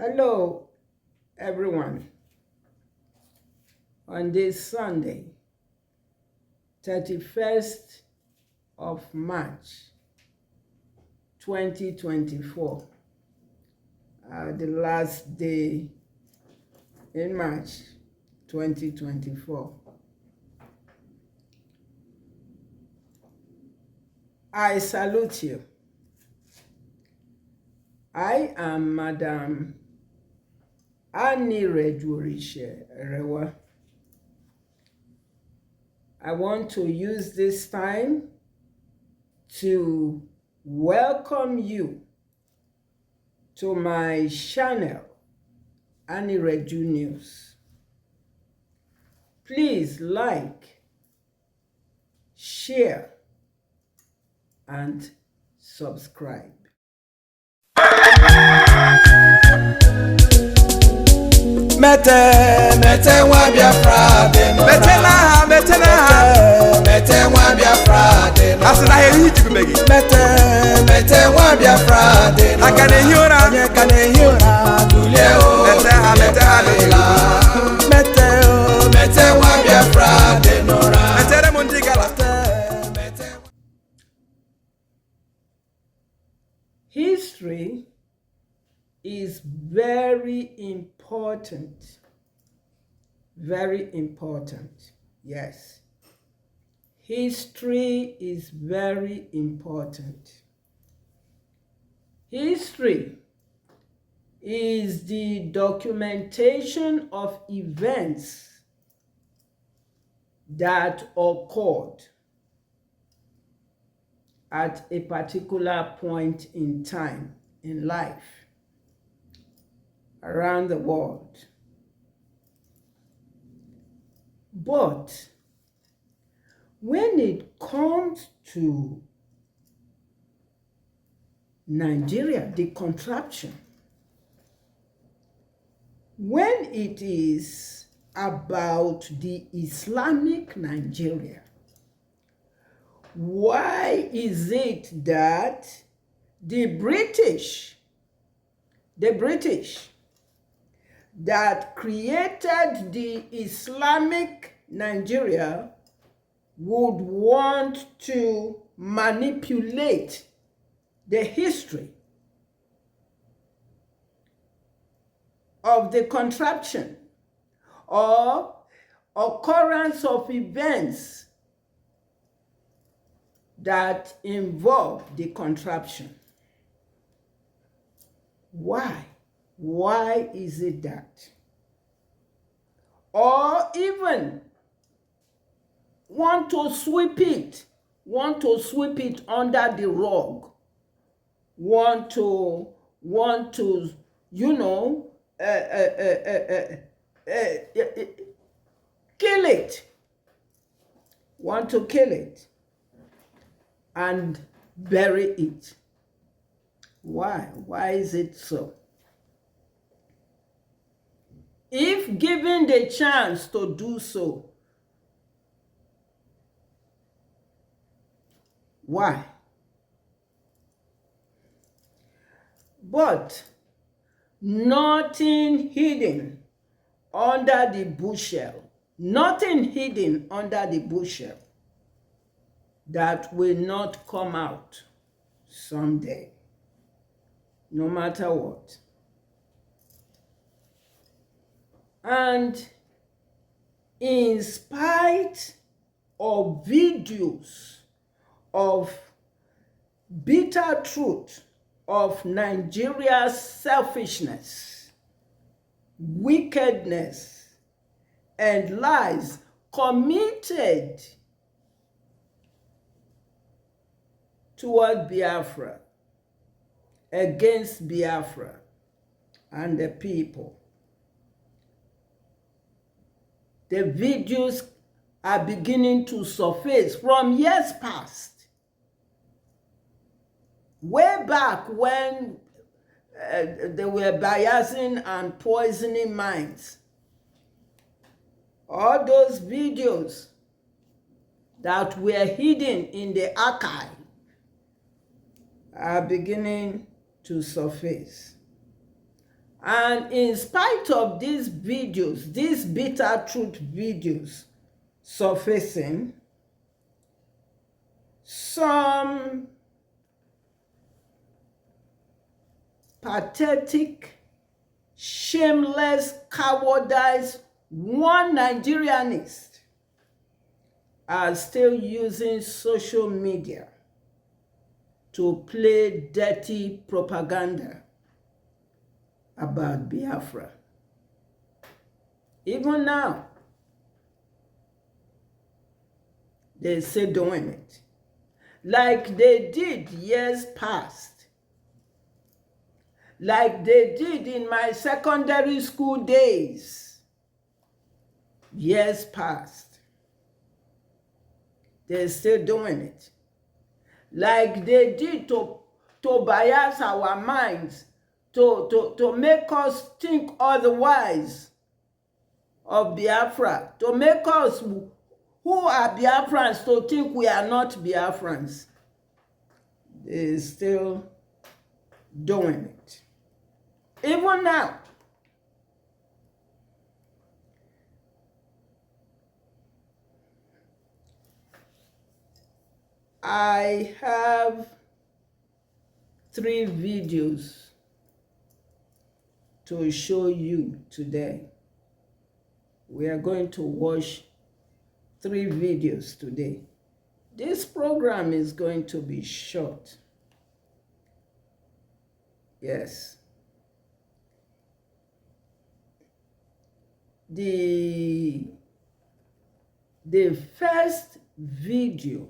Hello, everyone. On this Sunday, 31st of March, 2024, the last day in March 2024. I salute you. I am Madam ANIREJU. I want to use this time to welcome you to my channel, ANIREJU News. Please like, share, and subscribe. Mete wa Biafra de no. Mete na Biafra de no. Asina heri jibegi. Mete wa Biafra de no. Akane hiora. Dule o. Mete wa Biafra de no. Mete re mundigala. History is very important. Very important. Yes. History is very important. History is the documentation of events that occurred at a particular point in time in life around the world. But when it comes to Nigeria, the contraption, when it is about the Islamic Nigeria, why is it that the British that created the Islamic Nigeria would want to manipulate the history of the contraption or occurrence of events that involve the contraption? Why? Why is it that? Or even want to sweep it under the rug, want to kill it, want to kill it and bury it. Why is it so? If given the chance to do so, why? But nothing hidden under the bushel, that will not come out someday, no matter what. And in spite of videos of bitter truth of Nigeria's selfishness, wickedness, and lies committed toward Biafra, against Biafra and the people, the videos are beginning to surface from years past. Way back when they were biasing and poisoning minds. All those videos that were hidden in the archive are beginning to surface. And in spite of these videos, these bitter truth videos surfacing, some pathetic, shameless, cowardice, one Nigerianist are still using social media to play dirty propaganda about Biafra. Even now, they're still doing it. Like they did years past. Like they did in my secondary school days. Years past. They're still doing it. Like they did to bias our minds, to make us think otherwise of Biafra, to make us who are Biafrans to think we are not Biafrans. They're still doing it. Even now. I have 3 videos to show you today. We are going to watch 3 videos today. This program is going to be short. Yes. The first video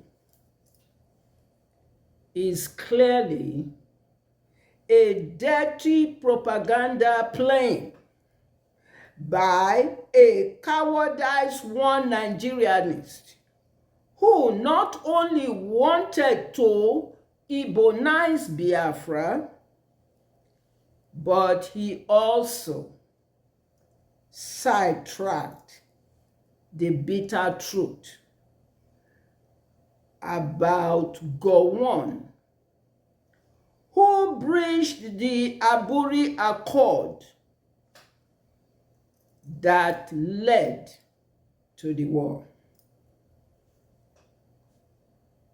is clearly a dirty propaganda playing by a cowardized one Nigerianist who not only wanted to Igbonize Biafra, but he also sidetracked the bitter truth about Gowon, who breached the Aburi Accord that led to the war.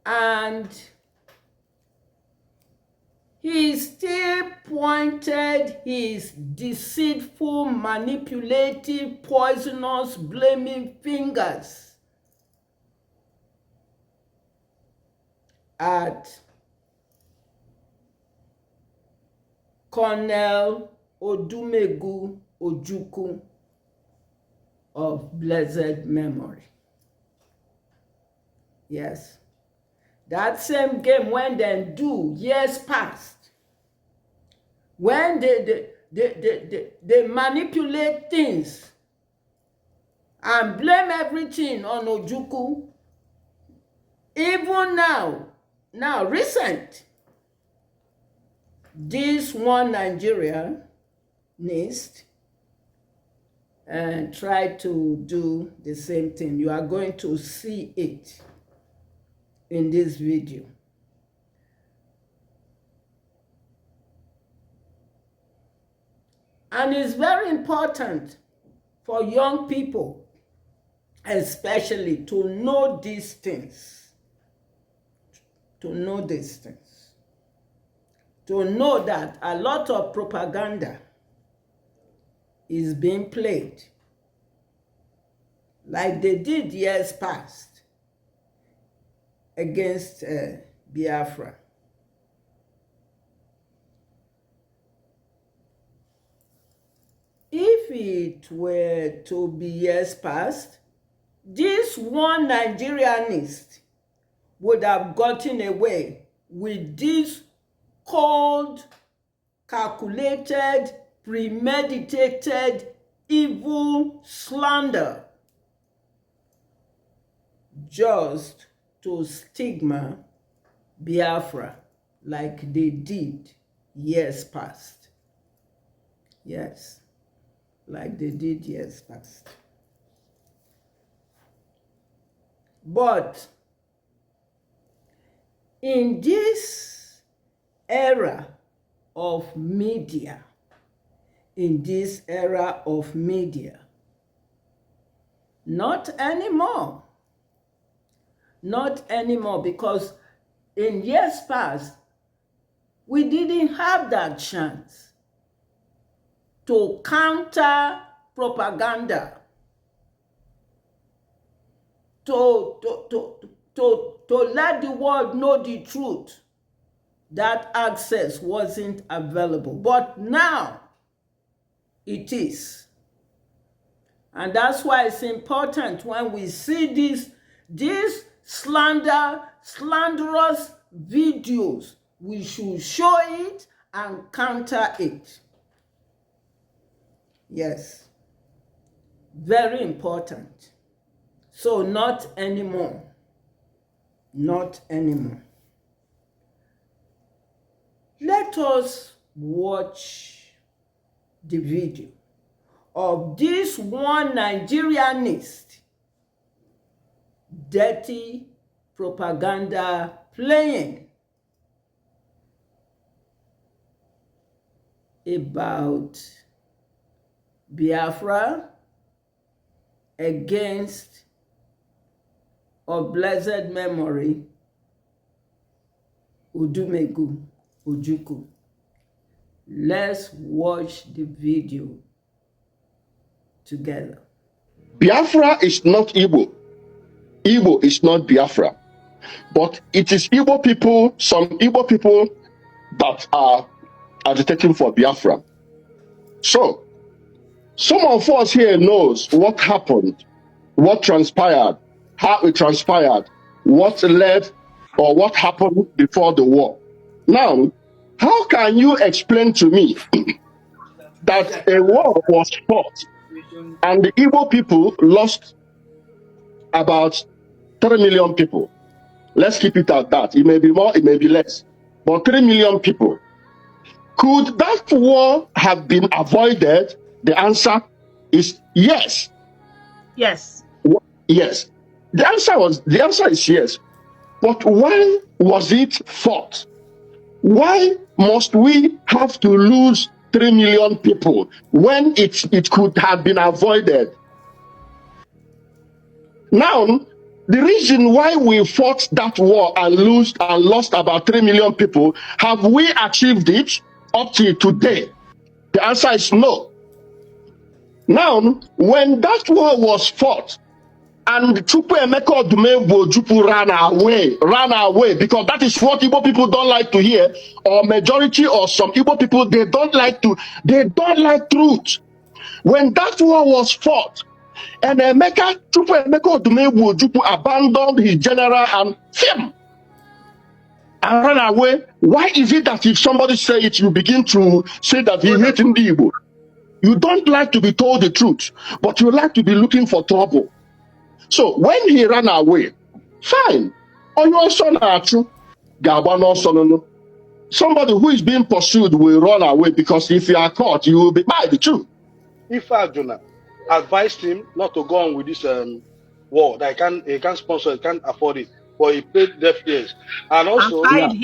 And he still pointed his deceitful, manipulative, poisonous, blaming fingers at Colonel Odumegu Ojukwu of blessed memory. Yes. That same game when they do years past, when they manipulate things and blame everything on Ojukwu. Even now recent, this one Nigerianist and try to do the same thing. You are going to see it in this video. And it's very important for young people, especially, to know these things. To know these things. To know that a lot of propaganda is being played, like they did years past, against Biafra. If it were to be years past, this one Nigerianist would have gotten away with this cold, calculated, premeditated, evil slander just to stigma Biafra like they did years past. Yes, like they did years past. But in this era of media, in this era of media. Not anymore. Not anymore, because in years past, we didn't have that chance to counter propaganda, to let the world know the truth. That access wasn't available, but now it is. And that's why it's important when we see these slanderous videos, we should show it and counter it. Yes, very important. So not anymore. Not anymore. Let us watch the video of this one Nigerianist dirty propaganda playing about Biafra against, of blessed memory, Udumegu Ojukwu. Let's watch the video together. Biafra is not Igbo. Igbo is not Biafra. But it is Igbo people, some Igbo people that are agitating for Biafra. So, some of us here knows what happened, what transpired, how it transpired, what led or what happened before the war. Now, how can you explain to me that a war was fought and the Igbo people lost about 3 million people? Let's keep it at that. It may be more, it may be less. But 3 million people. Could that war have been avoided? The answer is yes. Yes. Yes. The answer is yes. But why was it fought? Why must we have to lose 3 million people when it could have been avoided? Now, the reason why we fought that war and lost about 3 million people, have we achieved it up to today? The answer is no. Now, when that war was fought, and Chukwuemeka Odumegwu Ojukwu ran away, because that is what Igbo people don't like to hear, or majority or some Igbo people, they don't like truth. When that war was fought, and Chukwuemeka Odumegwu Ojukwu abandoned his general and ran away. Why is it that if somebody say it, you begin to say that he hates the Igbo? You don't like to be told the truth, but you like to be looking for trouble. So when he ran away, fine. On your son, somebody who is being pursued will run away, because if you are caught, you will be by the truth. If Jonah advised him not to go on with this war, that he can't sponsor, he can't afford it, but he paid deaf ears. And also, outside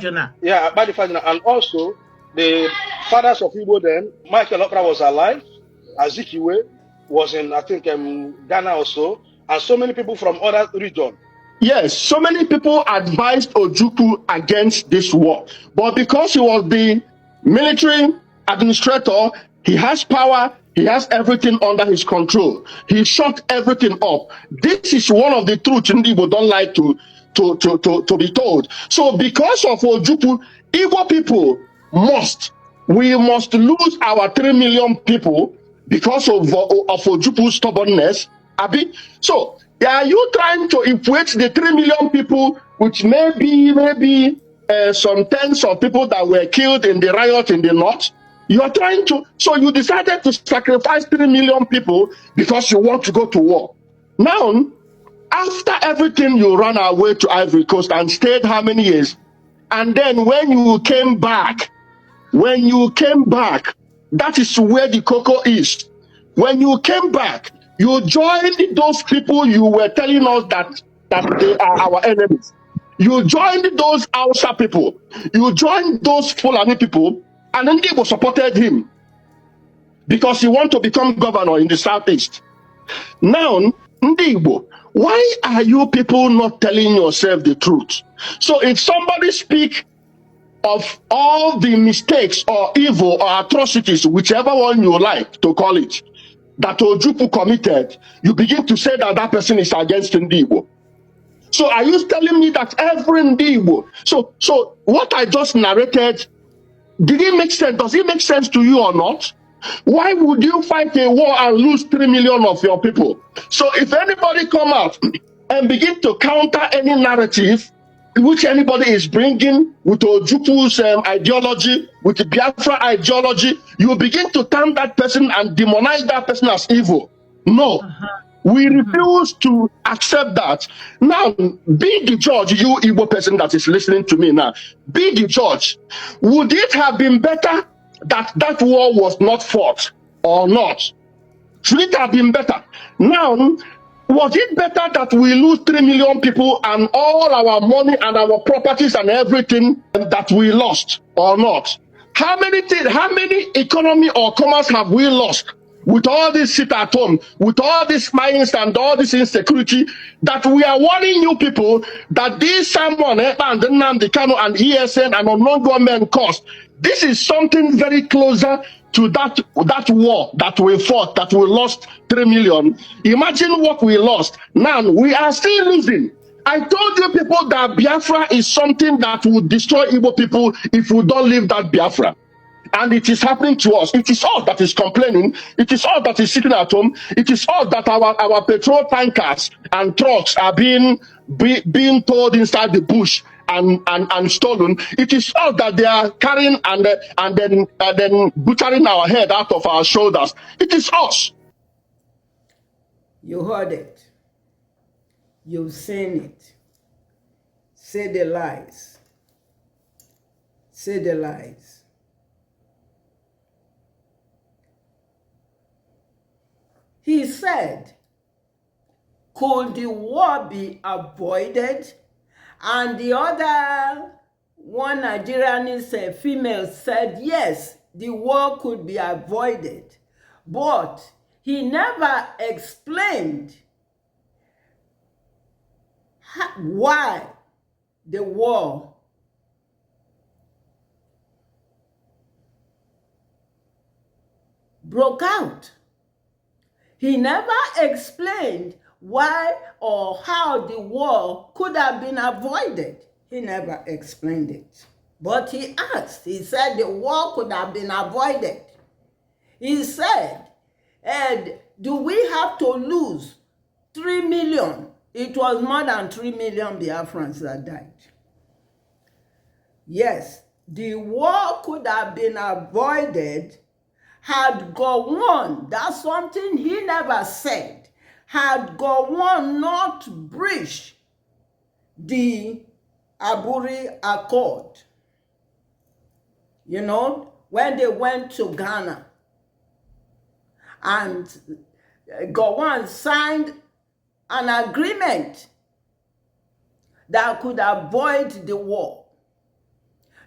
Jonah. Yeah, outside Jonah. And also, the fathers of Igbo then, Michael Okra was alive, Azikiwe was in, I think, Ghana also, and so many people from other regions. Yes, so many people advised Ojukwu against this war, but because he was the military administrator, he has power, he has everything under his control. He shut everything up. This is one of the truths Igbo don't like to be told. So because of Ojukwu, Igbo people we must lose our 3 million people because of Ojukwu's stubbornness. Abi? So, are you trying to equate the 3 million people, which maybe some tens of people that were killed in the riot in the north? You are trying to, so you decided to sacrifice 3 million people because you want to go to war. Now, after everything, you ran away to Ivory Coast and stayed how many years? And then when you came back, that is where the cocoa is. When you came back, you joined those people you were telling us that they are our enemies. You joined those Hausa people. You joined those Fulani people, and then they supported him. because he wants to become governor in the southeast. Now, Ndị Igbo, why are you people not telling yourself the truth? So if somebody speak of all the mistakes or evil or atrocities, whichever one you like to call it, that Ojukwu committed, you begin to say that that person is against Ndị Igbo. So are you telling me that every Ndị Igbo? So what I just narrated, did it make sense? Does it make sense to you or not? Why would you fight a war and lose 3 million of your people? So if anybody come out and begin to counter any narrative which anybody is bringing with Ojukwu's ideology, with the Biafra ideology, you begin to turn that person and demonize that person as evil. No. We refuse to accept that. Now, be the judge, you Igbo person that is listening to me now, be the judge. Would it have been better that that war was not fought or not? Should it have been better? Now, was it better that we lose 3 million people and all our money and our properties and everything that we lost or not? How many economy or commerce have we lost with all this sit at home, with all these mines and all this insecurity, that we are warning you people that this Simon and Nnamdi Kanu and ESN and unknown government cost, this is something very closer to that war that we fought, that we lost 3 million. Imagine what we lost. Now we are still losing. I told you people that Biafra is something that will destroy Igbo people if we don't leave that Biafra. And it is happening to us. It is us that is complaining. It is us that is sitting at home. It is us that our petrol tankers and trucks are being towed inside the bush and stolen. It is us that they are carrying and then butchering our head out of our shoulders. It is us. You heard it. You've seen it. Say the lies. Say the lies. He said, could the war be avoided? And the other one Nigerian female said, yes, the war could be avoided. But he never explained why the war broke out. He never explained why or how the war could have been avoided. He never explained it. But he asked, he said the war could have been avoided. He said, and do we have to lose 3 million? It was more than 3 million Biafrans that died. Yes, the war could have been avoided had Gowon, that's something he never said, had Gowon not breached the Aburi Accord. You know, when they went to Ghana and Gowon signed an agreement that could avoid the war,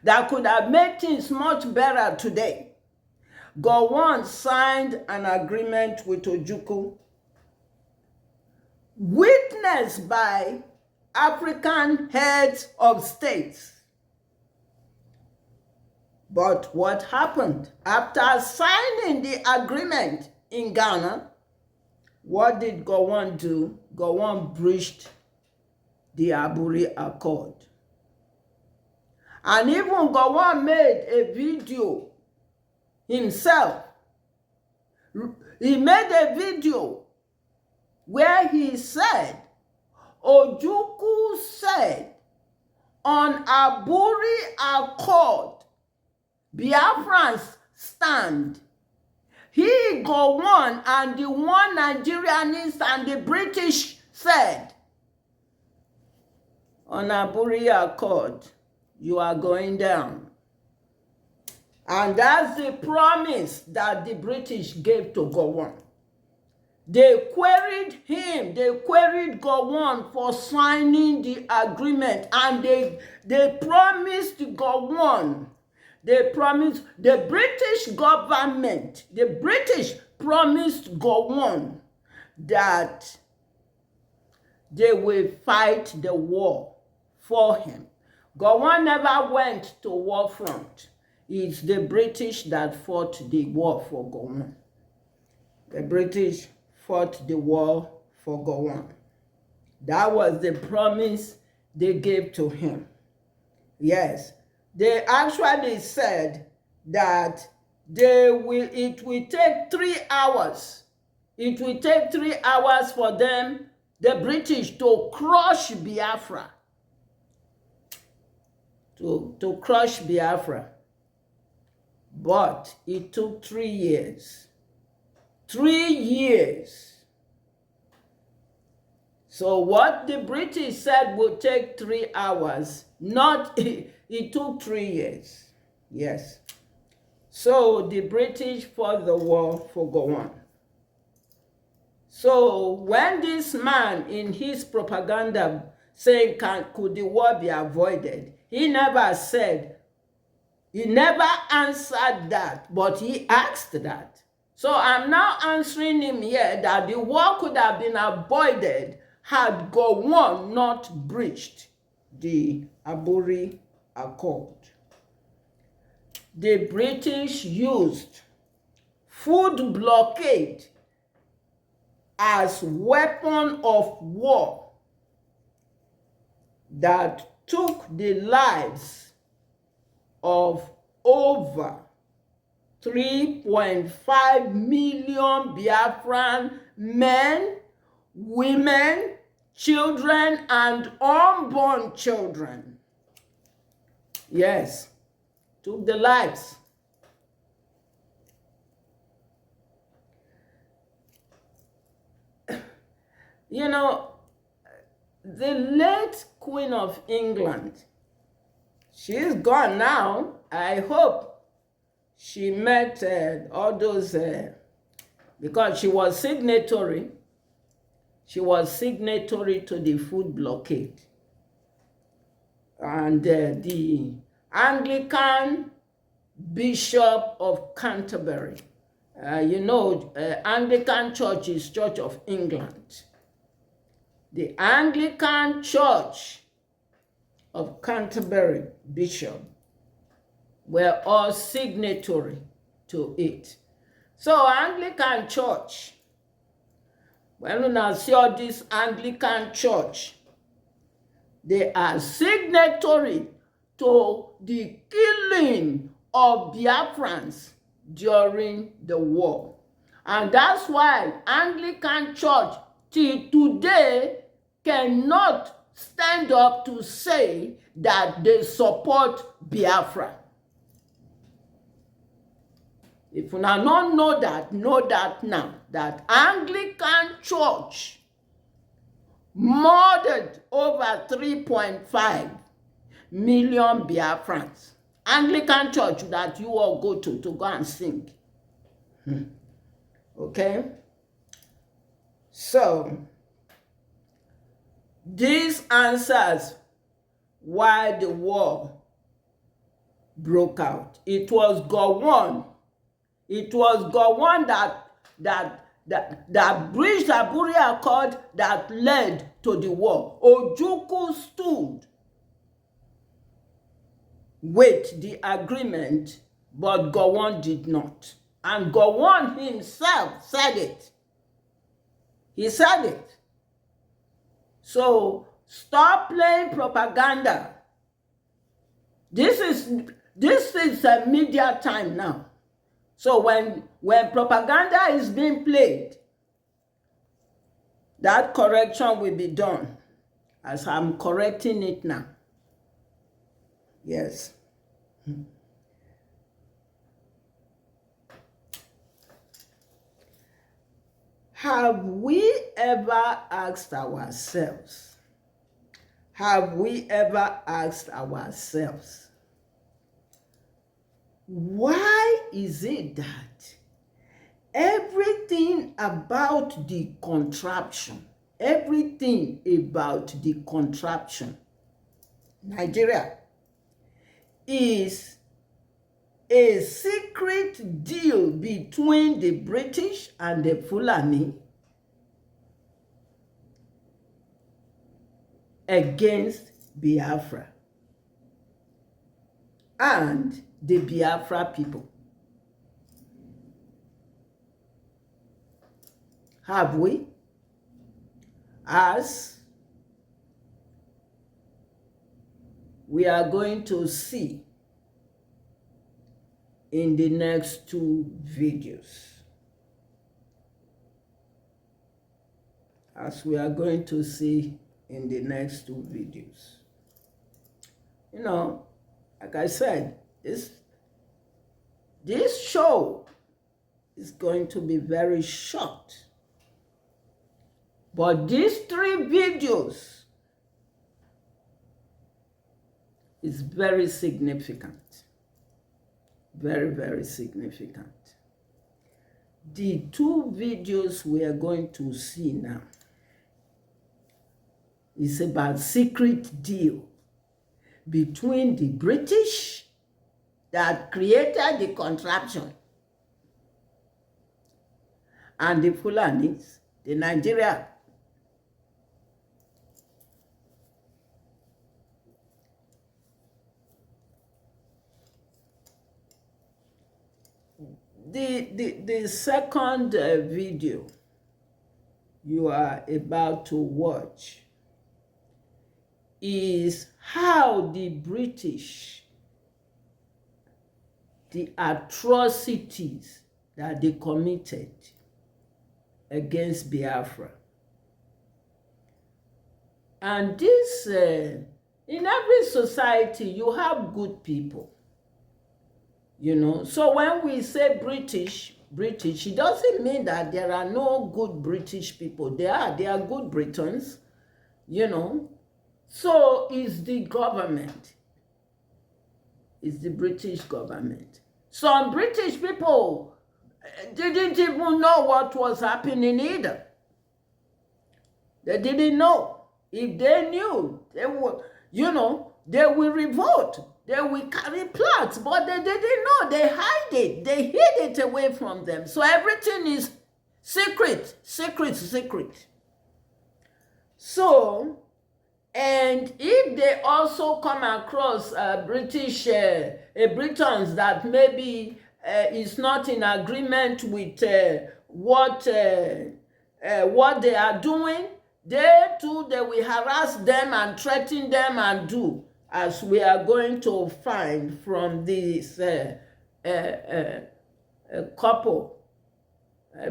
that could have made things much better today. Gowon signed an agreement with Ojukwu, witnessed by African heads of states. But what happened? After signing the agreement in Ghana, what did Gowon do? Gowon breached the Aburi Accord. And even Gowon made a video himself. He made a video where he said, Ojukwu said, on Aburi Accord, Biafrans stand. He Gowon and the one Nigerianist and the British said, on Aburi Accord, you are going down. And that's the promise that the British gave to Gowon. They queried him, they queried Gowon for signing the agreement, and they promised Gowon They promised, the British government, the British promised Gowon that they will fight the war for him. Gowon never went to war front. It's the British that fought the war for Gowon. The British fought the war for Gowon. That was the promise they gave to him. Yes, they actually said that it will take 3 hours. It will take 3 hours for them, the British, to crush Biafra. To crush Biafra. But it took 3 years. 3 years. So what the British said would take 3 hours, it took 3 years. Yes. So the British fought the war for Gowon. So when this man in his propaganda saying could the war be avoided, he never answered that, but he asked that. So I'm now answering him here that the war could have been avoided had Gowon not breached the Aburi Accord. The British used food blockade as weapon of war that took the lives of over 3.5 million Biafran men, women, children, and unborn children. Yes, took the lives. You know, the late Queen of England, she's gone now. I hope she met all those, because she was signatory. She was signatory to the food blockade. And the Anglican Bishop of Canterbury, Anglican Church is Church of England. The Anglican Church of Canterbury Bishop were all signatory to it. So Anglican Church, when you see all this Anglican Church, they are signatory to the killing of Biafrans during the war. And that's why Anglican Church till today cannot stand up to say that they support Biafra. If you now don't know that now, that Anglican Church murdered over 3.5 million Biafrans. Anglican Church that you all go to go and sing. Okay? So, this answers why the war broke out. It was Gowon. It was Gowon that breached the Aburi Accord that led to the war. Ojukwu stood with the agreement, but Gowon did not. And Gowon himself said it. He said it. So stop playing propaganda. This is a media time now. So when propaganda is being played, that correction will be done, as I'm correcting it now. Yes. Have we ever asked ourselves? Why is it that everything about the contraption, Nigeria, is a secret deal between the British and the Fulani against Biafra and the Biafra people. Have we? As we are going to see in the next two videos. As we are going to see in the next two videos. You know, like I said, this show is going to be very short. But these three videos is very significant. Very, very significant. The two videos we are going to see now is about secret deal between the British that created the contraption and the Fulanis, the Nigerian. The second video you are about to watch is how the British, the atrocities that they committed against Biafra. And this, in every society, you have good people. You know, so when we say British, it doesn't mean that there are no good British people. There are good Britons, you know. So is the government. Is the British government. Some British people didn't even know what was happening either. They didn't know. If they knew, they would, you know, they will revolt. They will carry plots, but they didn't know. They hide it. They hid it away from them. So everything is secret. So, and if they also come across Britons that maybe is not in agreement with what they are doing, they too, they will harass them and threaten them and do, as we are going to find from this couple,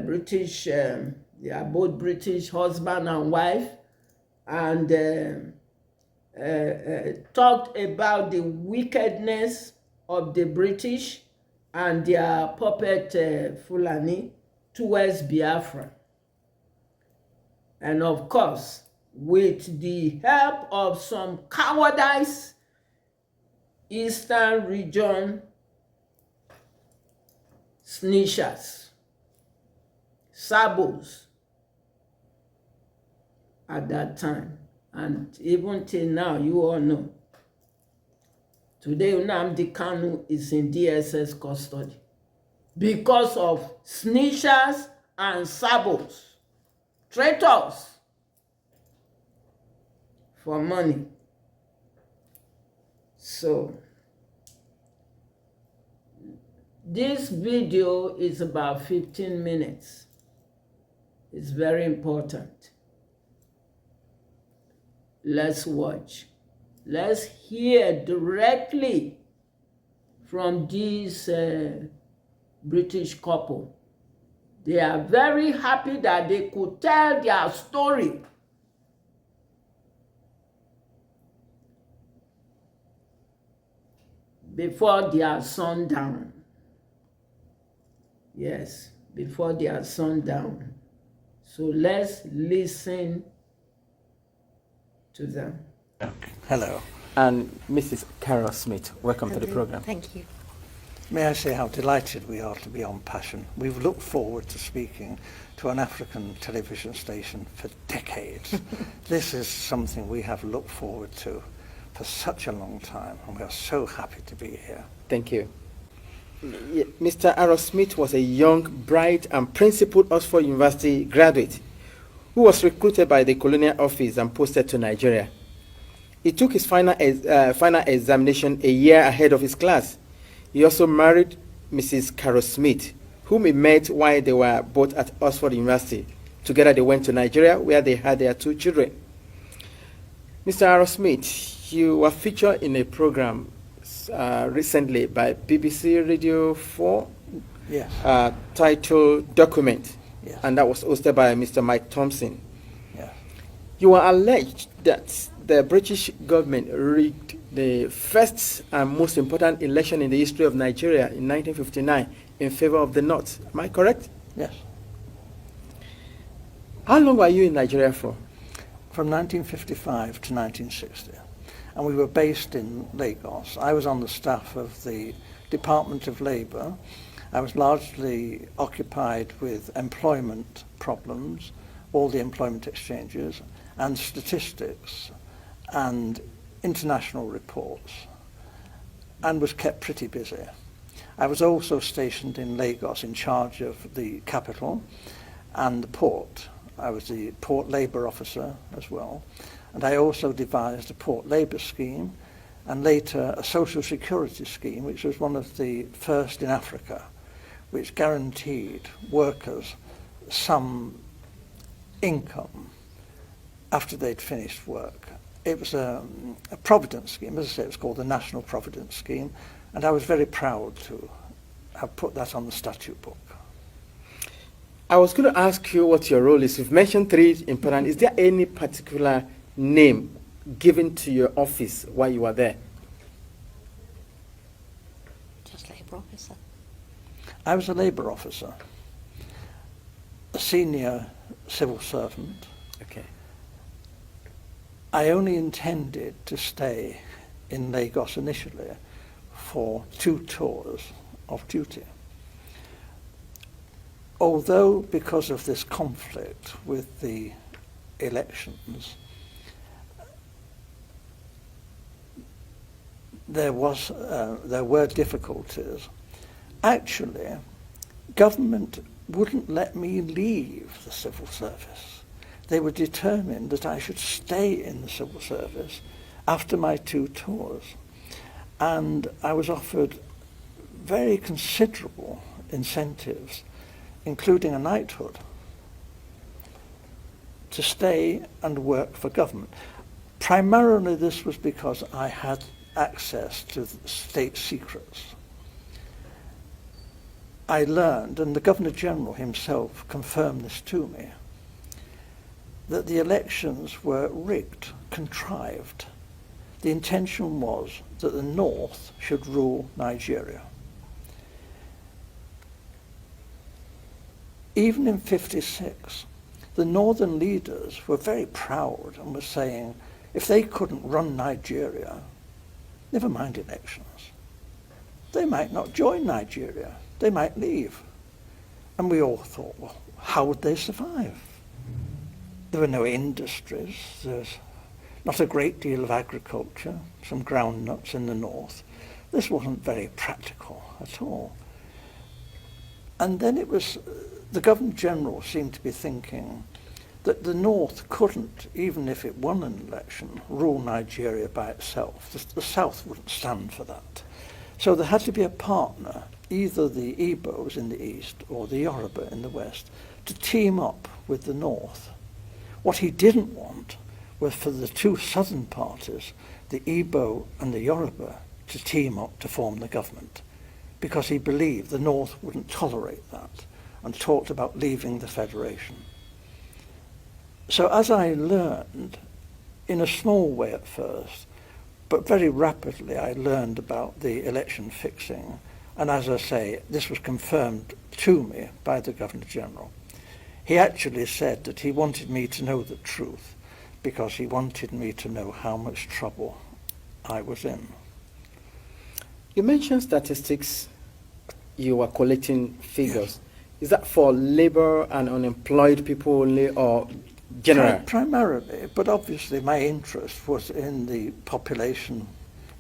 British, they are both British, husband and wife, and talked about the wickedness of the British and their puppet Fulani towards Biafra. And of course, with the help of some cowardice Eastern region snitchers, sabos at that time. And even till now, you all know. Today, Nnamdi Kanu is in DSS custody because of snitchers and sabos, traitors for money. So, this video is about 15 minutes. It's very important. Let's watch. Let's hear directly from this British couple. They are very happy that they could tell their story before their sundown. Yes, before their sundown. So let's listen to them. Hello. And Mrs. Carol Smith, welcome to the program. Thank you. May I say how delighted we are to be on Passion. We've looked forward to speaking to an African television station for decades. This is something we have looked forward to for such a long time, and we are so happy to be here. Thank you. Mr. Aaron Smith was a young, bright, and principled Oxford University graduate who was recruited by the Colonial Office and posted to Nigeria. He took his final examination a year ahead of his class. He also married Mrs. Carol Smith, whom he met while they were both at Oxford University. Together they went to Nigeria, where they had their 2 children. Mr. Aaron Smith, you were featured in a program recently by BBC Radio 4, Yes. titled Document, Yes. and that was hosted by Mr. Mike Thompson. Yes. You are alleged that the British government rigged the first and most important election in the history of Nigeria in 1959 in favor of the North. Am I correct? Yes. How long were you in Nigeria for? From 1955 to 1960. And we were based in Lagos. I was on the staff of the Department of Labour. I was largely occupied with employment problems, all the employment exchanges, and statistics, and international reports, and was kept pretty busy. I was also stationed in Lagos in charge of the capital and the port. I was the port labour officer as well, and I also devised a port labour scheme and later a social security scheme, which was one of the first in Africa, which guaranteed workers some income after they'd finished work. It was a providence scheme. As I say, it was called the National Providence Scheme, and I was very proud to have put that on the statute book. I was going to ask you what your role is. You've mentioned 3 important. Is there any particular name given to your office while you were there? Just labour officer. I was a labour officer, a senior civil servant. Okay. I only intended to stay in Lagos initially for 2 tours of duty. Although, because of this conflict with the elections, there were difficulties. Actually, government wouldn't let me leave the civil service. They were determined that I should stay in the civil service after my 2 tours. And I was offered very considerable incentives, including a knighthood, to stay and work for government. Primarily this was because I had access to state secrets. I learned, and the Governor-General himself confirmed this to me, that the elections were rigged, contrived. The intention was that the North should rule Nigeria. Even in '56, the northern leaders were very proud and were saying, if they couldn't run Nigeria, never mind elections, they might not join Nigeria, they might leave. And we all thought, well, how would they survive? There were no industries, there's not a great deal of agriculture, some groundnuts in the north. This wasn't very practical at all. And then it was, the Governor-General seemed to be thinking that the North couldn't, even if it won an election, rule Nigeria by itself. The South wouldn't stand for that. So there had to be a partner, either the Igbos in the east or the Yoruba in the west, to team up with the North. What he didn't want was for the 2 southern parties, the Igbo and the Yoruba, to team up to form the government, because he believed the North wouldn't tolerate that and talked about leaving the federation. So as I learned, in a small way at first, but very rapidly I learned about the election fixing, and as I say, this was confirmed to me by the Governor-General. He actually said that he wanted me to know the truth because he wanted me to know how much trouble I was in. You mentioned statistics, you were collecting figures. Yes. Is that for labor and unemployed people only, or general? Primarily, but obviously my interest was in the population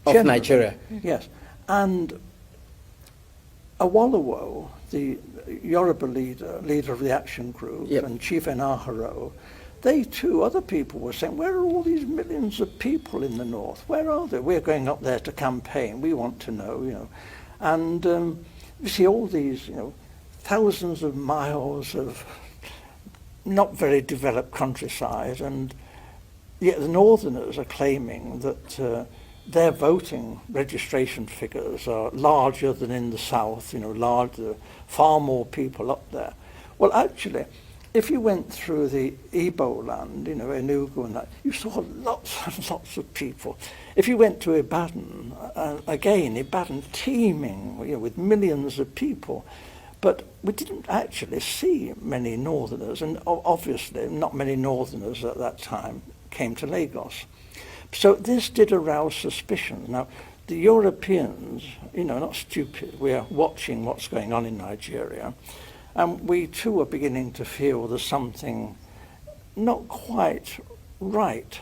of generally. Nigeria. Yes, and Awolowo, the Yoruba leader of the action group, Yep. and Chief Enaharo, they too, other people were saying, where are all these millions of people in the north? Where are they? We're going up there to campaign. We want to know, you know. And you see all these, you know, thousands of miles of not very developed countryside, and yet the northerners are claiming that their voting registration figures are larger than in the south, you know, larger, far more people up there. Well, actually, if you went through the Igbo land, you know, Enugu and that, you saw lots and lots of people. If you went to Ibadan, again, Ibadan teeming, you know, with millions of people. But we didn't actually see many northerners, and obviously not many northerners at that time came to Lagos. So this did arouse suspicion. Now, the Europeans, you know, not stupid, we are watching what's going on in Nigeria, and we too are beginning to feel there's something not quite right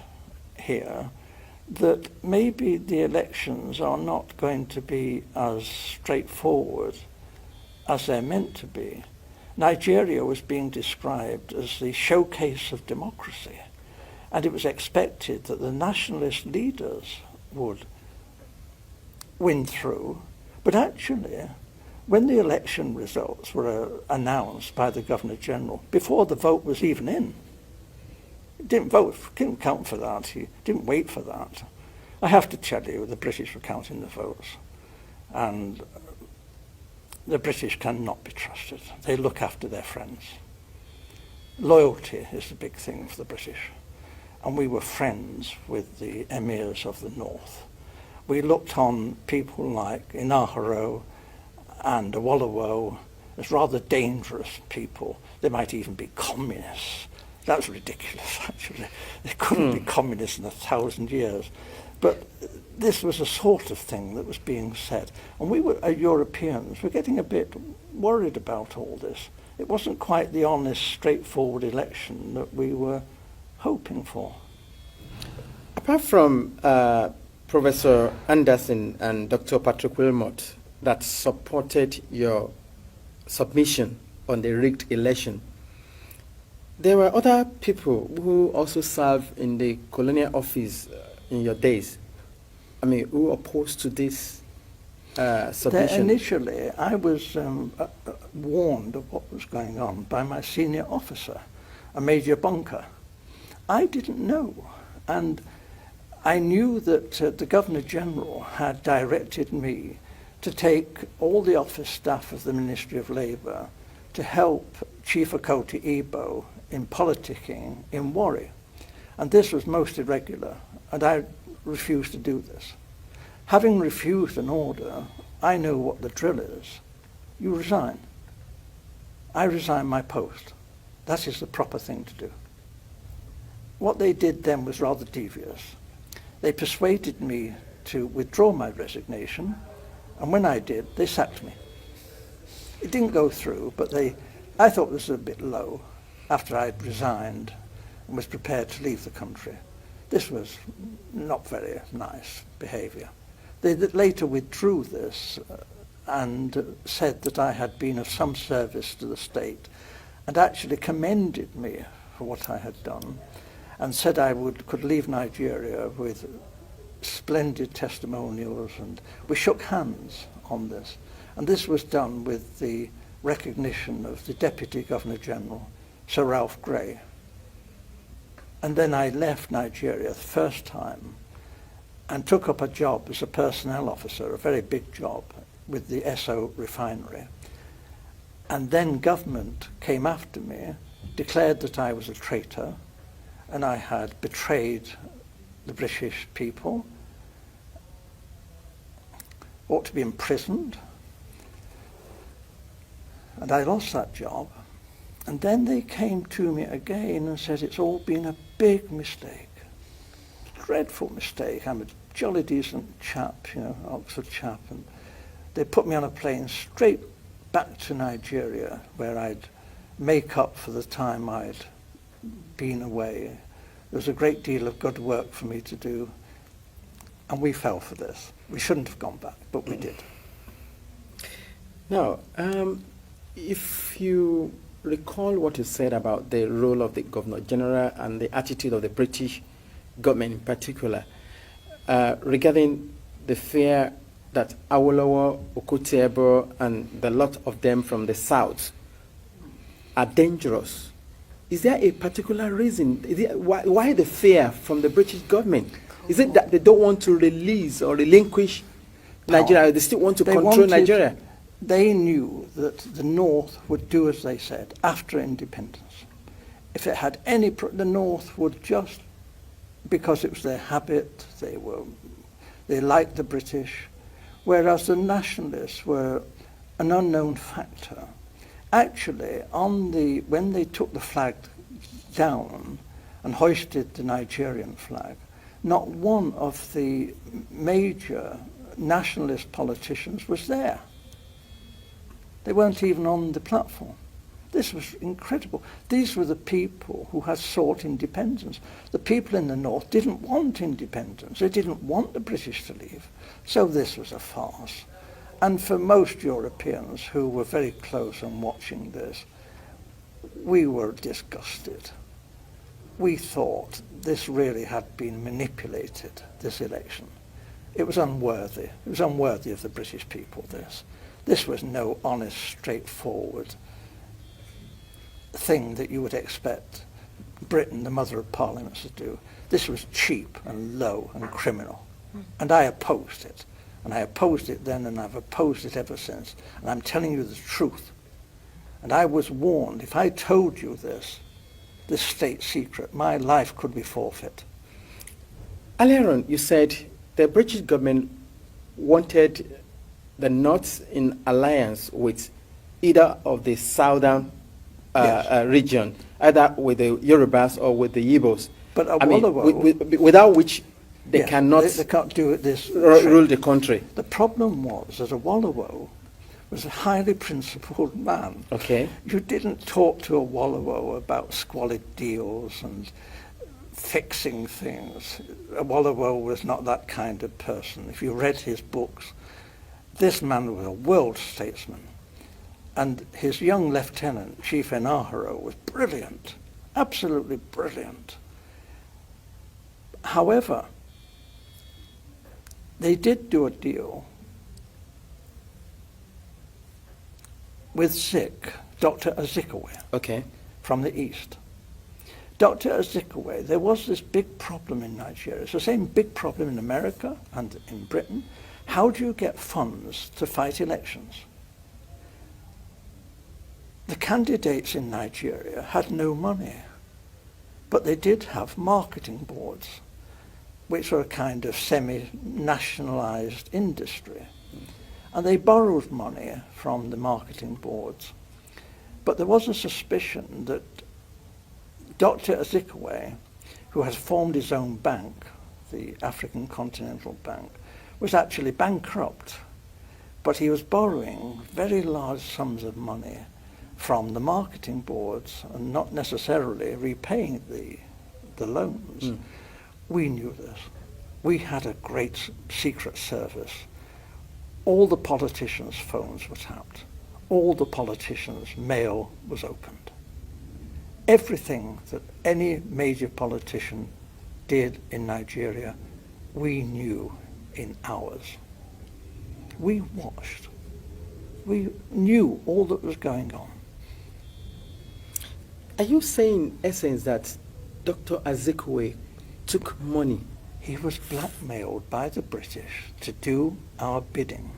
here, that maybe the elections are not going to be as straightforward as they're meant to be. Nigeria was being described as the showcase of democracy, and it was expected that the nationalist leaders would win through. But actually, when the election results were announced by the Governor-General, before the vote was even in, he didn't vote, didn't count for that, he didn't wait for that. I have to tell you, the British were counting the votes, and the British cannot be trusted. They look after their friends. Loyalty is the big thing for the British. And we were friends with the emirs of the north. We looked on people like Enaharo and Awolowo as rather dangerous people. They might even be communists. That's ridiculous, actually. They couldn't be communists in 1,000 years. But this was a sort of thing that was being said. And we were, Europeans, were getting a bit worried about all this. It wasn't quite the honest, straightforward election that we were hoping for. Apart from Professor Anderson and Dr. Patrick Wilmot that supported your submission on the rigged election, there were other people who also served in the colonial office in your days. I mean, who opposed to this submission? Initially, I was warned of what was going on by my senior officer, a Major Bunker. I didn't know, and I knew that the Governor-General had directed me to take all the office staff of the Ministry of Labour to help Chief Okoti Igbo in politicking in Warri. And this was most irregular, and I refused to do this. Having refused an order, I know what the drill is. You resign. I resign my post. That is the proper thing to do. What they did then was rather devious. They persuaded me to withdraw my resignation, and when I did, they sacked me. It didn't go through, but I thought this was a bit low after I'd resigned and was prepared to leave the country. This was not very nice behaviour. They later withdrew this and said that I had been of some service to the state, and actually commended me for what I had done, and said I could leave Nigeria with splendid testimonials, and we shook hands on this. And this was done with the recognition of the Deputy Governor-General, Sir Ralph Grey. And then I left Nigeria the first time and took up a job as a personnel officer, a very big job, with the Esso refinery. And then government came after me, declared that I was a traitor, and I had betrayed the British people, ought to be imprisoned, and I lost that job. And then they came to me again and said it's all been a big mistake, dreadful mistake. I'm a jolly decent chap, you know, Oxford chap, and they put me on a plane straight back to Nigeria, where I'd make up for the time I'd been away. There was a great deal of good work for me to do, and we fell for this. We shouldn't have gone back, but we did. Now, if you recall what you said about the role of the Governor General and the attitude of the British government in particular, regarding the fear that Awolowo, Okotie-Eboh, and the lot of them from the south are dangerous, is there a particular reason? Why the fear from the British government? Is it that they don't want to release or relinquish Nigeria? They still want to control Nigeria? They knew that the North would do as they said after independence. If it had any, the North would just, because it was their habit, they liked the British, whereas the nationalists were an unknown factor. Actually, when they took the flag down and hoisted the Nigerian flag, not one of the major nationalist politicians was there. They weren't even on the platform. This was incredible. These were the people who had sought independence. The people in the North didn't want independence. They didn't want the British to leave. So this was a farce. And for most Europeans who were very close and watching this, we were disgusted. We thought this really had been manipulated, this election. It was unworthy. It was unworthy of the British people, this. This was no honest, straightforward thing that you would expect Britain, the mother of parliaments, to do. This was cheap and low and criminal. And I opposed it. And I opposed it then, and I've opposed it ever since. And I'm telling you the truth. And I was warned, if I told you this state secret, my life could be forfeit. Earlier on, you said the British government wanted the North in alliance with either of the southern region, either with the Yorubas or with the Igbos. But Awolowo, without which they cannot they can't do it rule the country. The problem was that Awolowo was a highly principled man. Okay. You didn't talk to Awolowo about squalid deals and fixing things. Awolowo was not that kind of person. If you read his books, this man was a world statesman. And his young lieutenant, Chief Enaharo, was brilliant, absolutely brilliant. However, they did do a deal with Zik, Dr. Azikiwe, from the East. Dr. Azikiwe, there was this big problem in Nigeria. It's the same big problem in America and in Britain. How do you get funds to fight elections? The candidates in Nigeria had no money, but they did have marketing boards, which were a kind of semi-nationalized industry. And they borrowed money from the marketing boards. But there was a suspicion that Dr. Azikiwe, who has formed his own bank, the African Continental Bank, was actually bankrupt. But he was borrowing very large sums of money from the marketing boards and not necessarily repaying the loans. We knew this. We had a great secret service. All the politicians' phones were tapped. All the politicians' mail was opened. Everything that any major politician did in Nigeria, we knew in hours. We watched. We knew all that was going on. Are you saying, in essence, that Dr. Azikiwe took money? He was blackmailed by the British to do our bidding.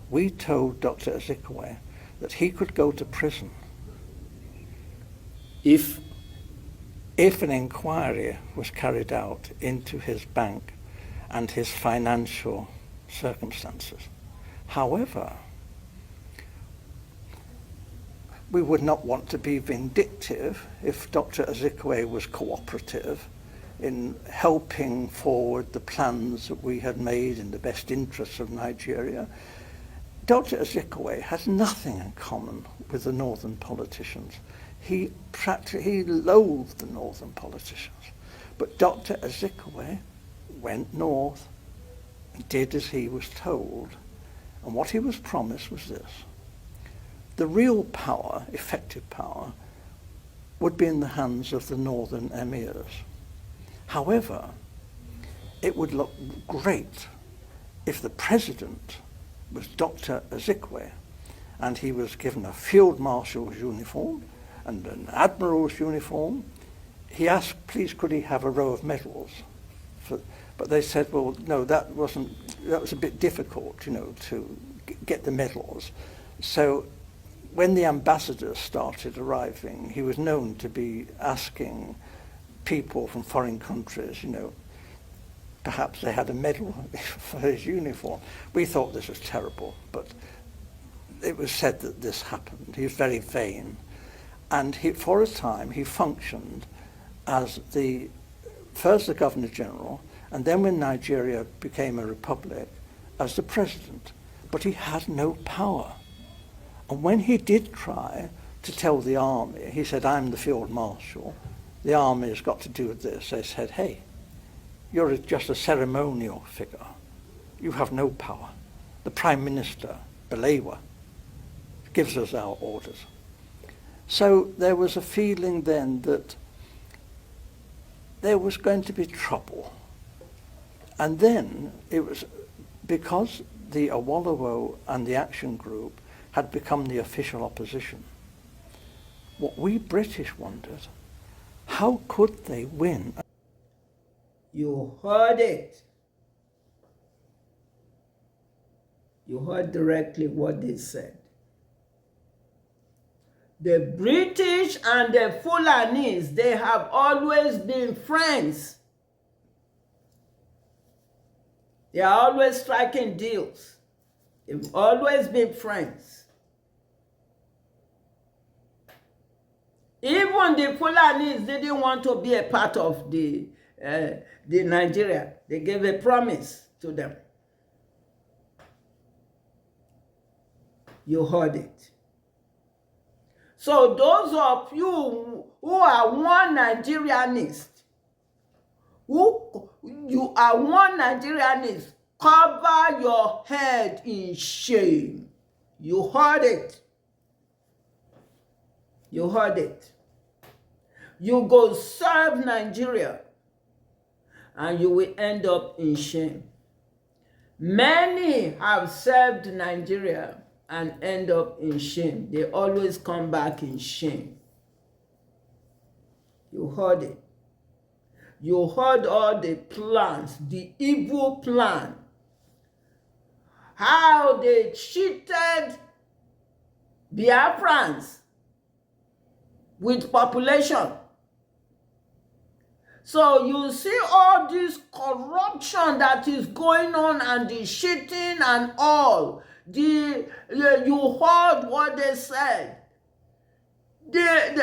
We told Dr. Azikiwe that he could go to prison if an inquiry was carried out into his bank and his financial circumstances. However, we would not want to be vindictive if Dr. Azikiwe was cooperative in helping forward the plans that we had made in the best interests of Nigeria. Dr. Azikiwe has nothing in common with the northern politicians. He loathed the northern politicians. But Dr. Azikiwe went north, did as he was told, And what he was promised was this. The real power, effective power, would be in the hands of the northern emirs. However, it would look great if the president was Dr. Ezekwe, and he was given a field marshal's uniform and an admiral's uniform. He asked, please, could he have a row of medals? But they said, well, no, that was a bit difficult, to get the medals. So when the ambassadors started arriving, he was known to be asking people from foreign countries, perhaps they had a medal for his uniform. We thought this was terrible, but it was said that this happened. He was very vain. And for a time, he functioned as first the Governor General, and then when Nigeria became a republic, as the president. But he had no power. And when he did try to tell the army, he said, I'm the field marshal, the army has got to do this. They said, hey, you're just a ceremonial figure. You have no power. The Prime Minister, Balewa, gives us our orders. So there was a feeling then that there was going to be trouble. And then it was because the Awolowo and the Action Group had become the official opposition. What we British wondered, how could they win? You heard it. You heard directly what they said. The British and the Fulanis, they have always been friends. They are always striking deals. They've always been friends. Even the Fulanis didn't want to be a part of the Nigeria. They gave a promise to them. You heard it. So those of you who are one Nigerianist, you are one Nigerianist, cover your head in shame. You heard it. You heard it. You go serve Nigeria and you will end up in shame. Many have served Nigeria and end up in shame. They always come back in shame. You heard it. You heard all the plans, the evil plan. How they cheated Biafrans with population. So you see all this corruption that is going on and the cheating and all. You heard what they said. They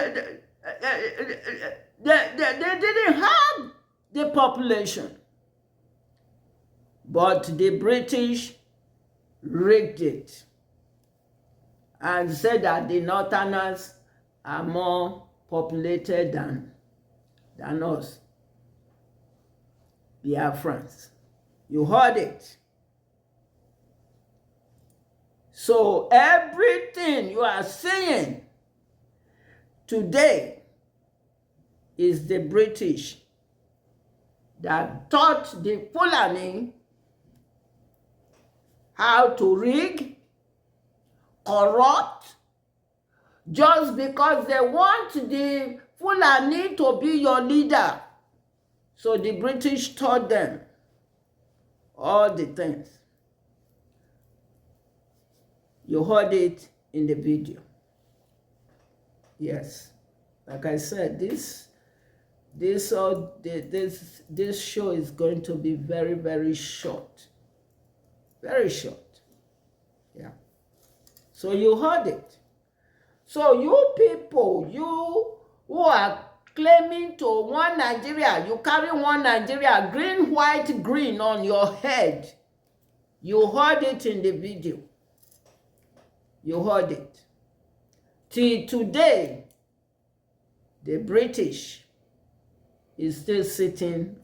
didn't have the population. But the British rigged it and said that the Northerners are more populated than us, Biafrans. You heard it. So everything you are seeing today is the British that taught the Fulani how to rig, corrupt, just because they want the Fulani to be your leader. So the British taught them all the things. You heard it in the video. Yes. Like I said, this show is going to be very, very short. Very short. Yeah. So you heard it. So you people, you who are claiming to one Nigeria, you carry one Nigeria, green, white, green on your head. You heard it in the video. You heard it. Till today, the British is still sitting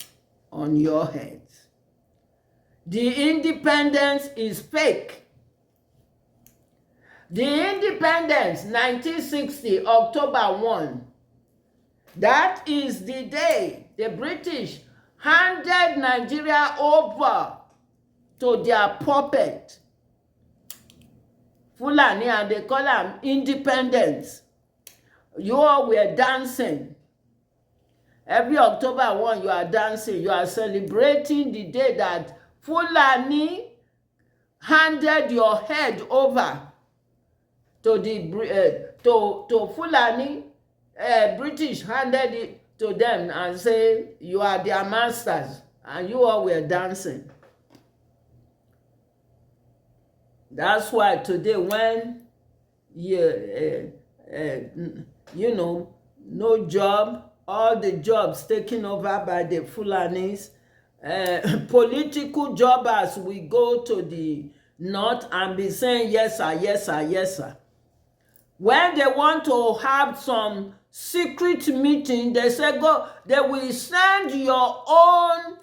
on your heads. The independence is fake. The independence, 1960, October 1. That is the day the British handed Nigeria over to their puppet, Fulani, and they call them independence. You all were dancing. Every October 1, you are dancing. You are celebrating the day that Fulani handed your head over to the to Fulani. British handed it to them and say you are their masters, and you all were dancing. That's why today, when you know, no job, all the jobs taken over by the Fulanis, political jobbers will go to the north and be saying yes sir, yes sir, yes sir. When they want to have some secret meeting, they say go, they will send your own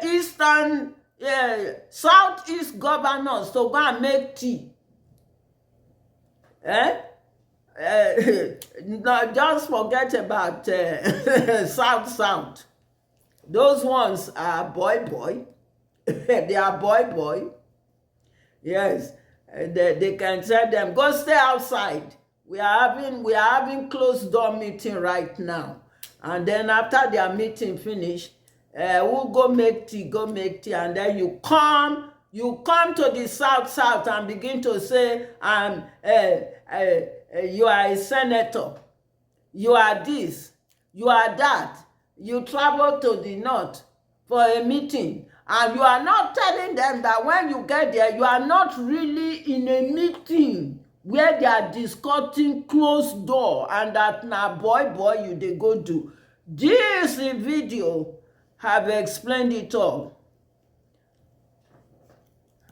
eastern southeast governors to go and make tea. No, just forget about south. Those ones are boy. They are boy. Yes, they can tell them, go stay outside. We are having closed door meeting right now. And then after their meeting finish, we'll go make tea, and then you come to the south and begin to say, you are a senator, you are this, you are that. You travel to the north for a meeting, and you are not telling them that when you get there, you are not really in a meeting where they are discussing closed door, and that now boy you they go do. This video have explained it all.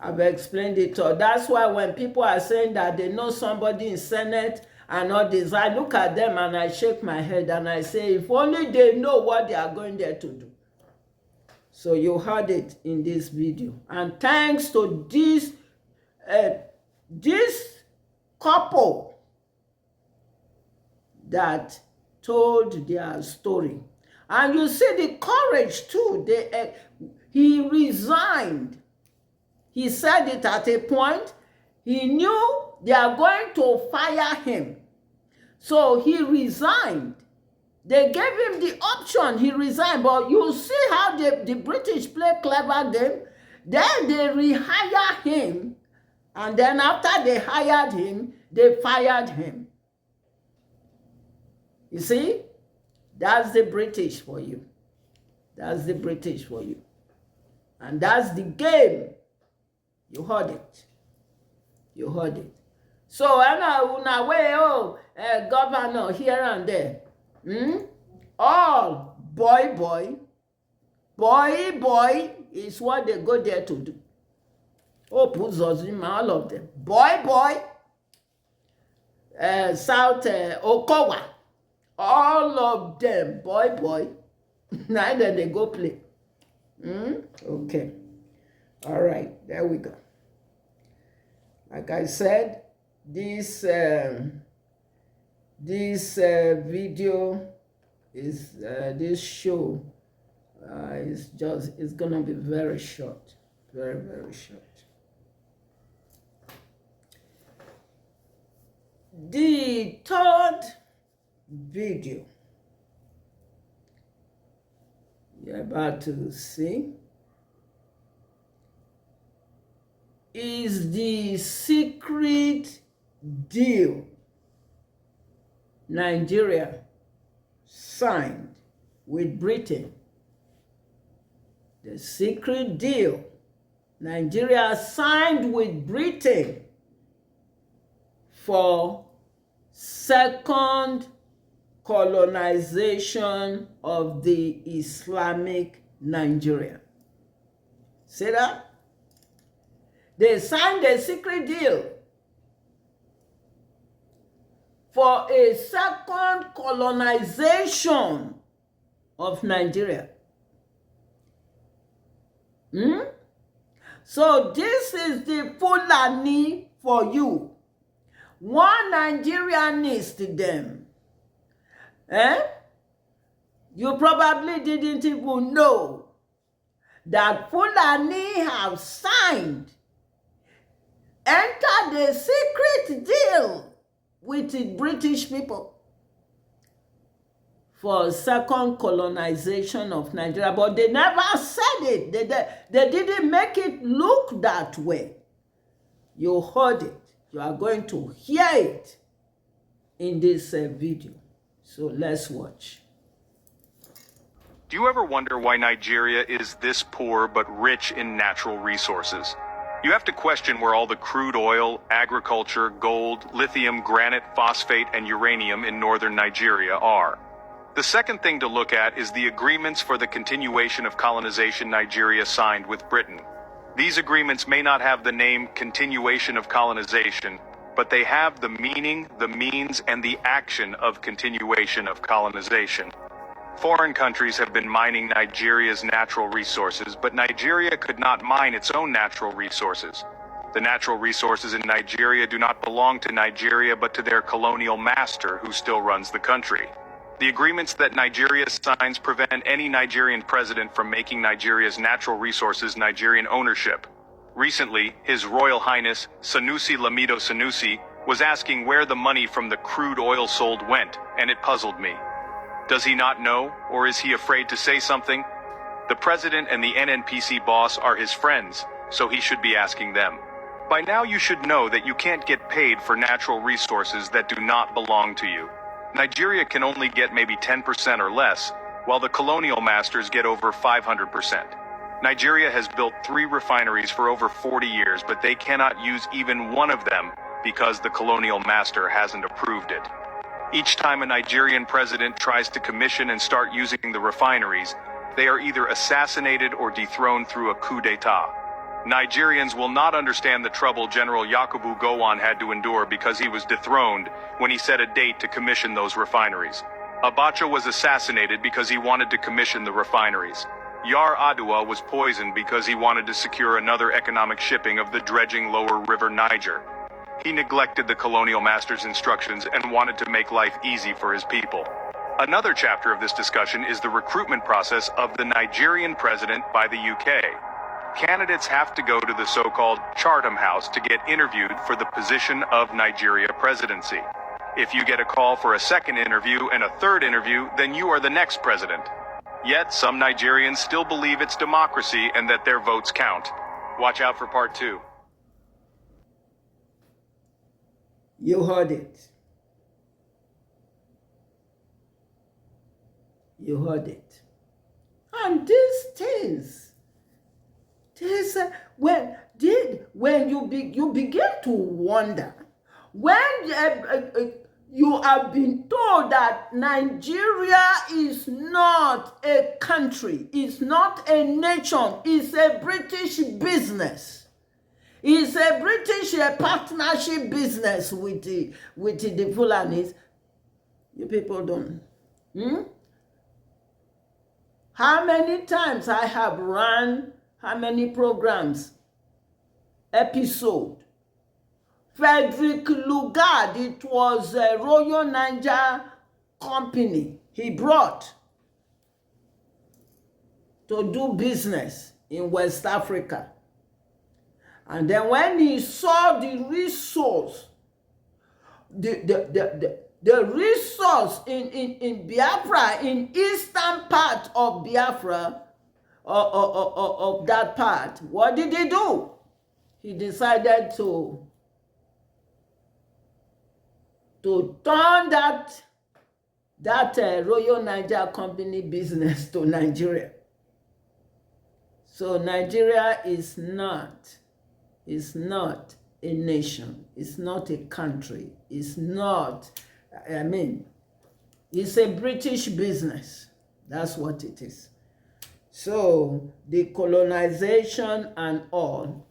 That's why when people are saying that they know somebody in Senate and all this, I look at them and I shake my head and I say, if only they know what they are going there to do. So you heard it in this video. And thanks to this couple that told their story. And you see the courage too. He resigned. He said it at a point. He knew they are going to fire him. So he resigned. They gave him the option. He resigned. But you see how the British play clever game. Then they rehire him. And then after they hired him, they fired him. You see? That's the British for you. That's the British for you. And that's the game. You heard it. So, una way, governor here and there. All boy is what they go there to do. All of them. Boy, South Okowa. All of them, boy. Neither they go play. Okay. All right, there we go. Like I said, this video is this show it's gonna be very short, very short. The third video you're about to see is the secret deal Nigeria signed with Britain. The secret deal Nigeria signed with Britain for second colonization of the Islamic Nigeria. See that? They signed a secret deal for a second colonization of Nigeria. So this is the Fulani for you. One Nigerianist them. You probably didn't even know that Fulani have signed, entered a secret deal with the British people for second colonization of Nigeria, but they never said it. They didn't make it look that way. You heard it. You are going to hear it in this video. So let's watch. Do you ever wonder why Nigeria is this poor but rich in natural resources? You have to question where all the crude oil, agriculture, gold, lithium, granite, phosphate, and uranium in northern Nigeria are. The second thing to look at is the agreements for the continuation of colonization Nigeria signed with Britain. These agreements may not have the name continuation of colonization, but they have the meaning, the means, and the action of continuation of colonization. Foreign countries have been mining Nigeria's natural resources, but Nigeria could not mine its own natural resources. The natural resources in Nigeria do not belong to Nigeria but to their colonial master who still runs the country. The agreements that Nigeria signs prevent any Nigerian president from making Nigeria's natural resources Nigerian ownership. Recently, His Royal Highness Sanusi Lamido Sanusi was asking where the money from the crude oil sold went, and it puzzled me. Does he not know, or is he afraid to say something? The president and the NNPC boss are his friends, so he should be asking them. By now you should know that you can't get paid for natural resources that do not belong to you. Nigeria can only get maybe 10% or less, while the colonial masters get over 500%. Nigeria has built 3 refineries for over 40 years, but they cannot use even one of them because the colonial master hasn't approved it. Each time a Nigerian president tries to commission and start using the refineries, they are either assassinated or dethroned through a coup d'etat. Nigerians will not understand the trouble General Yakubu Gowon had to endure because he was dethroned when he set a date to commission those refineries. Abacha was assassinated because he wanted to commission the refineries. Yar Adua was poisoned because he wanted to secure another economic shipping of the dredging lower river Niger. He neglected the colonial master's instructions and wanted to make life easy for his people. Another chapter of this discussion is the recruitment process of the Nigerian president by the UK. Candidates have to go to the so-called Chatham House to get interviewed for the position of Nigeria presidency. If you get a call for a second interview and a third interview, then you are the next president. Yet some Nigerians still believe it's democracy and that their votes count. Watch out for part 2. You heard it. You heard it. And these things, when you begin to wonder, when you have been told that Nigeria is not a country, is not a nation, is a British business. It's a British partnership business with the Fulanis. You people don't. How many times I have run, how many programs, episode. Frederick Lugard, it was a Royal Niger company he brought to do business in West Africa. And then when he saw the resource, the resource in Biafra, in eastern part of Biafra, of that part, what did he do? He decided to turn that Royal Niger Company business to Nigeria. So Nigeria is not a nation. It's not a country. It's not, it's a British business. That's what it is. So the colonization and all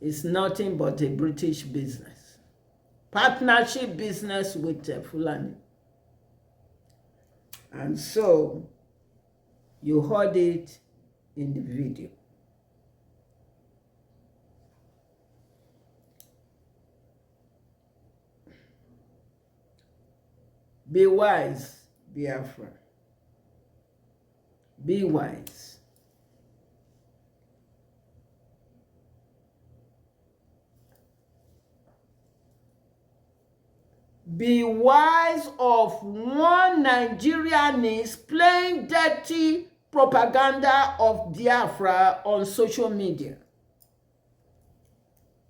is nothing but a British business. Partnership business with Fulani. And so You heard it in the video. Be wise, Biafra. Be wise. Be wise of one Nigerian is playing dirty propaganda of Biafra on social media.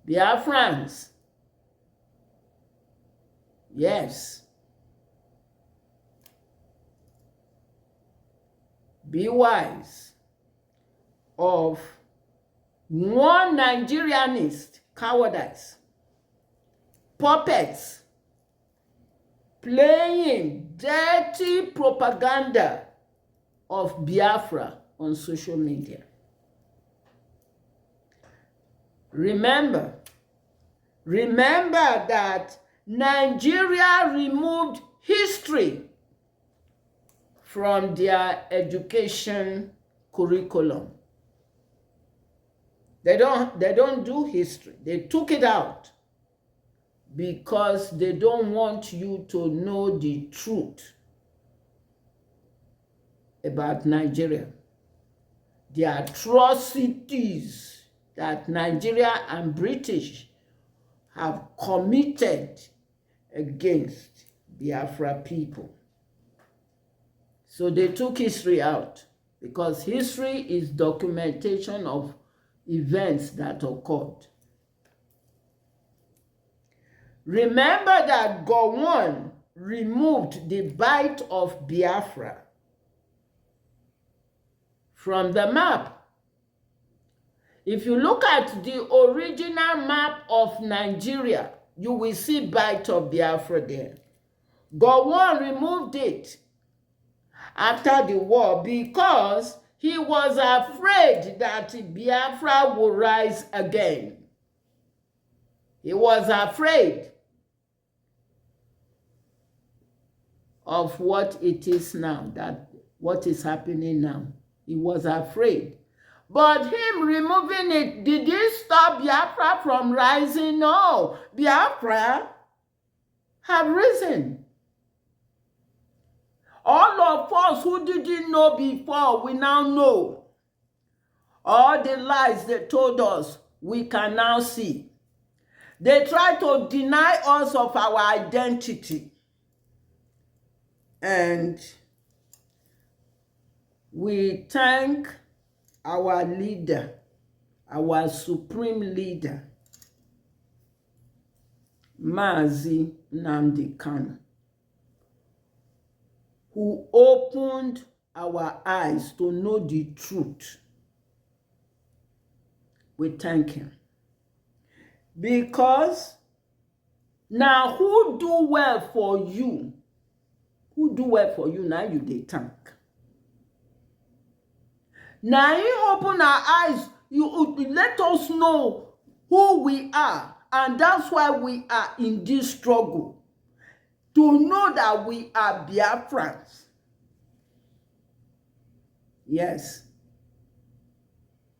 Biafrans. Yes. Be wise of one Nigerianist cowardice, puppets, playing dirty propaganda of Biafra on social media. Remember that Nigeria removed history from their education curriculum. They don't do history. They took it out because they don't want you to know the truth about Nigeria. The atrocities that Nigeria and British have committed against Biafra people. So they took history out because history is documentation of events that occurred. Remember that Gowon removed the bite of Biafra from the map. If you look at the original map of Nigeria, you will see bite of Biafra there. Gowon removed it after the war because he was afraid that Biafra would rise again. He was afraid of what it is now, that what is happening now. He was afraid. But him removing it, did it stop Biafra from rising? No. Biafra have risen. All of us who didn't know before, we now know. All the lies they told us, we can now see. They try to deny us of our identity. And we thank our leader, our supreme leader, Mazi Nnamdi Kanu, who opened our eyes to know the truth. We thank him. Because now who do well for you? Who do well for you, now you dey thank. Now he open our eyes, you let us know who we are. And that's why we are in this struggle. To know that we are Biafrans. Yes.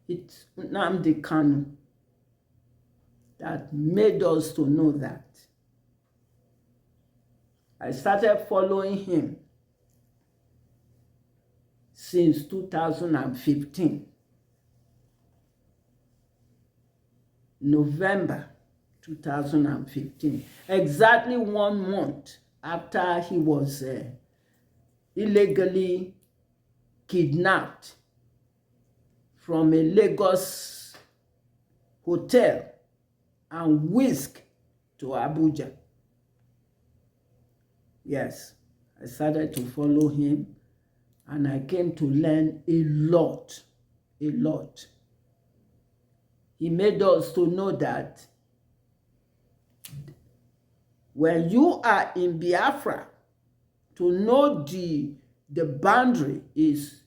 It's Nnamdi Kanu that made us to know that. I started following him since 2015. November 2015. Exactly 1 month after he was illegally kidnapped from a Lagos hotel and whisked to Abuja. Yes, I started to follow him and I came to learn a lot. He made us to know that when you are in Biafra, to know the boundary is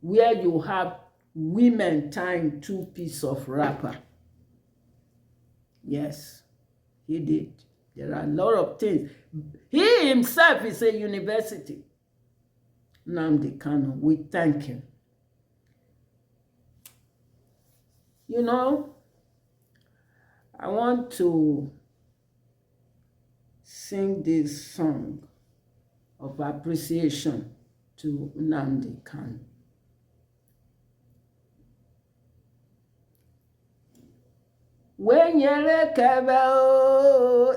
where you have women tying 2 pieces of wrapper. Yes, he did. There are a lot of things. He himself is a university. Nnamdi Kanu. We thank him. You know, I want to sing this song of appreciation to Nnamdi Kanu. Wenyere kebe o,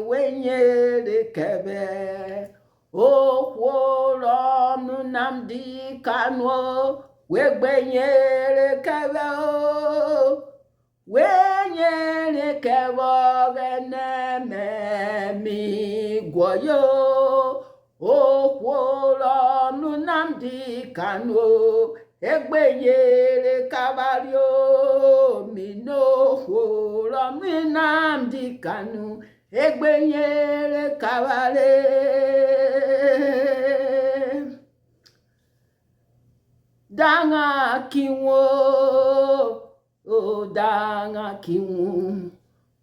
wenyere kebe o, kworo Nnamdi Kanu, wegbenyere kebe o, wenyere kebe geneme mi gwoyo, o kworo Nnamdi Kanu, egbenyere kabario mi no kworo Nnamdi Kanu, egbenyere kabare. Danga kinwo, o danga kinwo,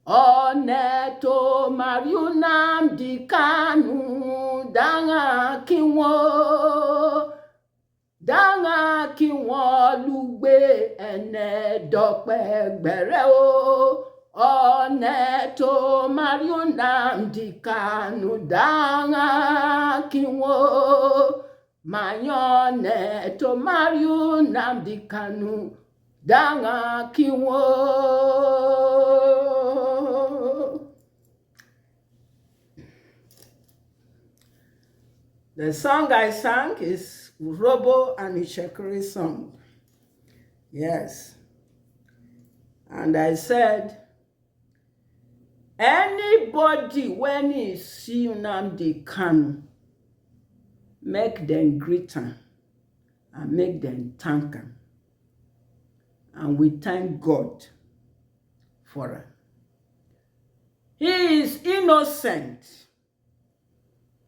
oneto Mario Nnamdi Kanu, danga kinwo, danga kinwo lugbe ene dope gbere o, oneto Mario Nnamdi Kanu, danga kinwo. Mayone to Mario Nnamdi Kanu, danga kiwo. The song I sang is Robo and Ishekiri song. Yes. And I said, anybody when he see Nnamdi Kanu, make them greet him and make them thank him. And we thank God for him. He is innocent.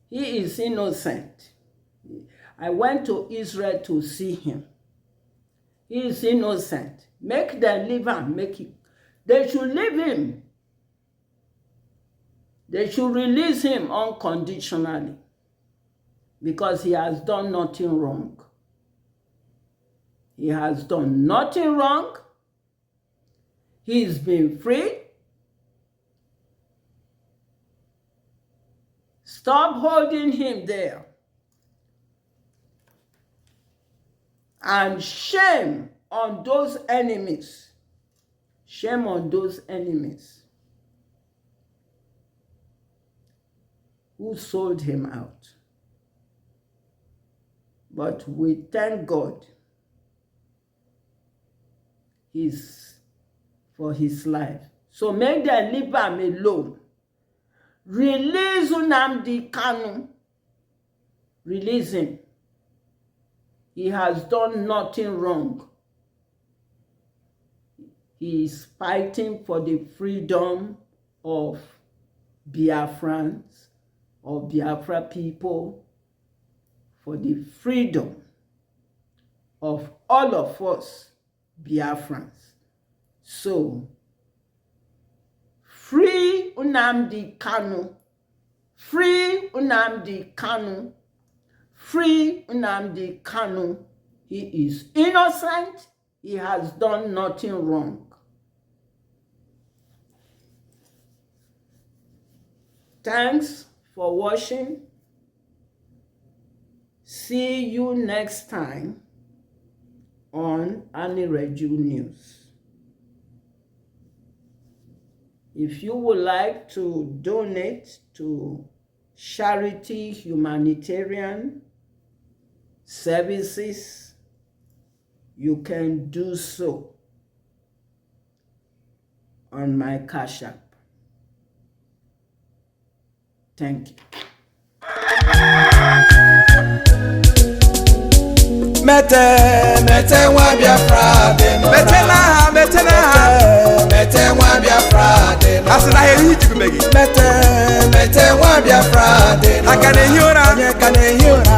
He is innocent. I went to Israel to see him. He is innocent. Make them leave him. They should leave him. They should release him unconditionally. Because he has done nothing wrong. He has done nothing wrong. He's been free. Stop holding him there. And shame on those enemies. Shame on those enemies who sold him out. But we thank God for his life. So make them leave him alone. Release Nnamdi Kanu. Release him. He has done nothing wrong. He is fighting for the freedom of Biafrans, or Biafra people, for the freedom of all of us Biafrans. So, free Nnamdi Kanu, free Nnamdi Kanu, free Nnamdi Kanu. He is innocent. He has done nothing wrong. Thanks for watching. See you next time on ANIREJU News. If you would like to donate to charity humanitarian services, you can do so on my Cash App. Thank you. Mete wa Biafra de no. Mete wa Biafra de no. Asina heri jibi begi. Mete wa Biafra de no. Akane hiora. Akane hiora.